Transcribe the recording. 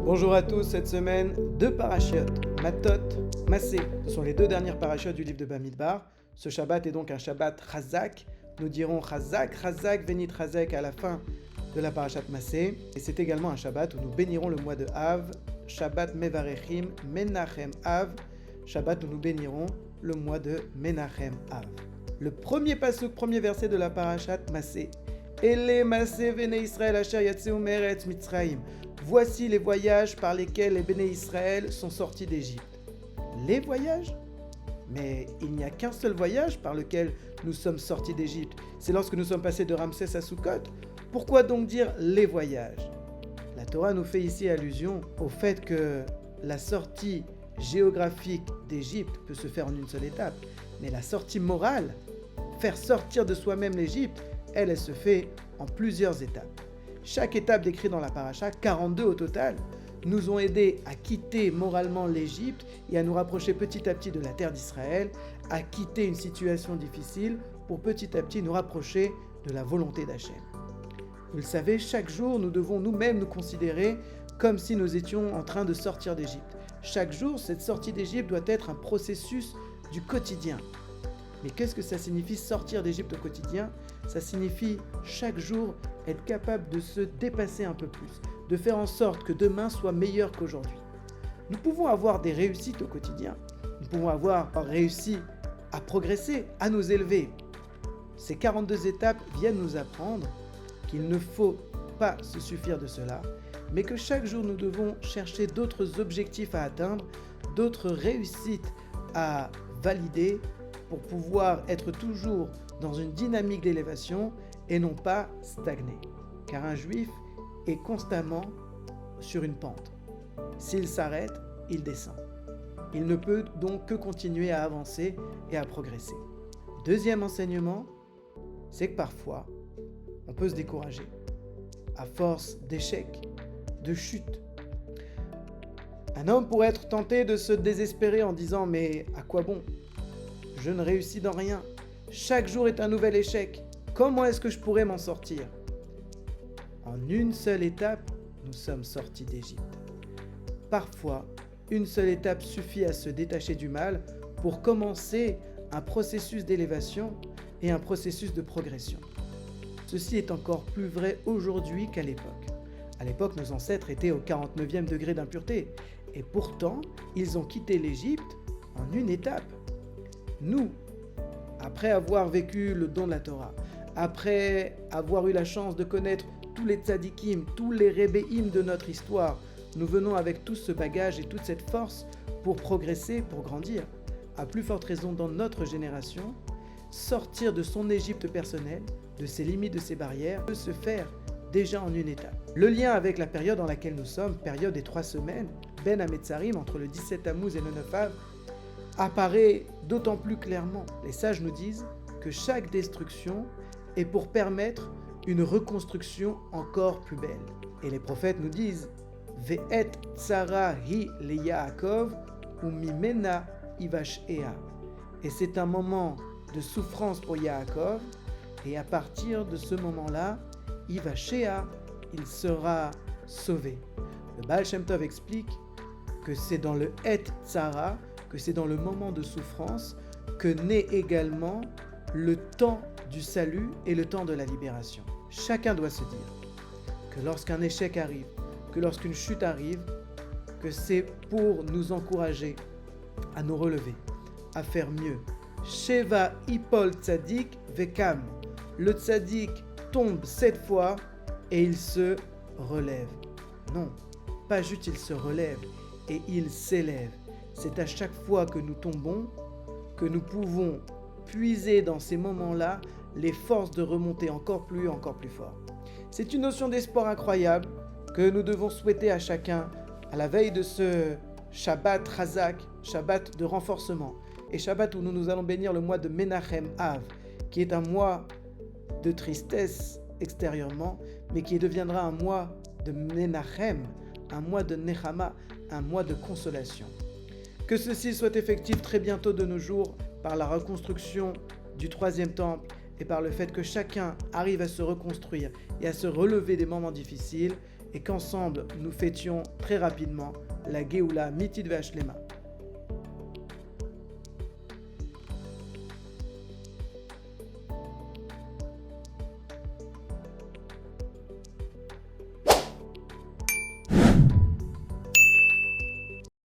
Bonjour à tous, cette semaine, deux parachiotes, Matot, Massé. Ce sont les deux dernières parachiotes du livre de Bamidbar. Ce Shabbat est donc un Shabbat Chazak. Nous dirons Chazak, Chazak, Venit Chazak à la fin de la parachat Massé. Et c'est également un Shabbat où nous bénirons le mois de Av, Shabbat Mevarechim, Menachem Av, Shabbat où nous bénirons le mois de Menachem Av. Le premier pasuk, premier verset de la parachat Massé. Ele Massé Vene Israël Asher Yatzeu Meretz Mitzraïm. Voici les voyages par lesquels les Béné Israël sont sortis d'Égypte. Les voyages ? Mais il n'y a qu'un seul voyage par lequel nous sommes sortis d'Égypte. C'est lorsque nous sommes passés de Ramsès à Sukkot. Pourquoi donc dire les voyages ? La Torah nous fait ici allusion au fait que la sortie géographique d'Égypte peut se faire en une seule étape. Mais la sortie morale, faire sortir de soi-même l'Égypte, elle se fait en plusieurs étapes. Chaque étape décrite dans la paracha, 42 au total, nous ont aidés à quitter moralement l'Égypte et à nous rapprocher petit à petit de la terre d'Israël, à quitter une situation difficile pour petit à petit nous rapprocher de la volonté d'Hachem. Vous le savez, chaque jour, nous devons nous-mêmes nous considérer comme si nous étions en train de sortir d'Égypte. Chaque jour, cette sortie d'Égypte doit être un processus du quotidien. Mais qu'est-ce que ça signifie sortir d'Égypte au quotidien ? Ça signifie chaque jour être capable de se dépasser un peu plus, de faire en sorte que demain soit meilleur qu'aujourd'hui. Nous pouvons avoir des réussites au quotidien, nous pouvons avoir réussi à progresser, à nous élever. Ces 42 étapes viennent nous apprendre qu'il ne faut pas se suffire de cela, mais que chaque jour nous devons chercher d'autres objectifs à atteindre, d'autres réussites à valider pour pouvoir être toujours dans une dynamique d'élévation et non pas stagner. Car un juif est constamment sur une pente. S'il s'arrête, il descend. Il ne peut donc que continuer à avancer et à progresser. Deuxième enseignement, c'est que parfois, on peut se décourager à force d'échecs, de chutes. Un homme pourrait être tenté de se désespérer en disant « Mais à quoi bon ? Je ne réussis dans rien. Chaque jour est un nouvel échec. Comment est-ce que je pourrais m'en sortir ?» En une seule étape, nous sommes sortis d'Égypte. Parfois, une seule étape suffit à se détacher du mal pour commencer un processus d'élévation et un processus de progression. Ceci est encore plus vrai aujourd'hui qu'à l'époque. À l'époque, nos ancêtres étaient au 49e degré d'impureté et pourtant, ils ont quitté l'Égypte en une étape. Nous, après avoir vécu le don de la Torah, après avoir eu la chance de connaître tous les tzadikim, tous les rébéim de notre histoire, nous venons avec tout ce bagage et toute cette force pour progresser, pour grandir. À plus forte raison dans notre génération, sortir de son Égypte personnelle, de ses limites, de ses barrières, peut se faire déjà en une étape. Le lien avec la période dans laquelle nous sommes, période des 3 semaines, Ben Hametzarim, entre le 17 Tammuz et le 9 Av, apparaît d'autant plus clairement. Les sages nous disent que chaque destruction est pour permettre une reconstruction encore plus belle. Et les prophètes nous disent Ve'et tsara hi le Yaakov ou mimena ivash ea. Et c'est un moment de souffrance pour Yaakov, et à partir de ce moment-là, Ivashea, il sera sauvé. Le Baal Shem Tov explique que c'est dans le Et Tsara, que c'est dans le moment de souffrance que naît également le temps du salut et le temps de la libération. Chacun doit se dire que lorsqu'un échec arrive, que lorsqu'une chute arrive, que c'est pour nous encourager à nous relever, à faire mieux. Sheva Ipol Tzadik Vekam. Le Tzadik tombe 7 fois et il se relève. Non, pas juste il se relève et il s'élève. C'est à chaque fois que nous tombons que nous pouvons puiser dans ces moments-là les forces de remonter encore plus fort. C'est une notion d'espoir incroyable que nous devons souhaiter à chacun à la veille de ce Shabbat Chazak, Shabbat de renforcement, et Shabbat où nous allons bénir le mois de Menachem Av, qui est un mois de tristesse extérieurement, mais qui deviendra un mois de Menachem, un mois de Nechama, un mois de consolation. Que ceci soit effectif très bientôt de nos jours par la reconstruction du troisième temple et par le fait que chacun arrive à se reconstruire et à se relever des moments difficiles et qu'ensemble nous fêtions très rapidement la Géoula Mitid Ve'Ashlema.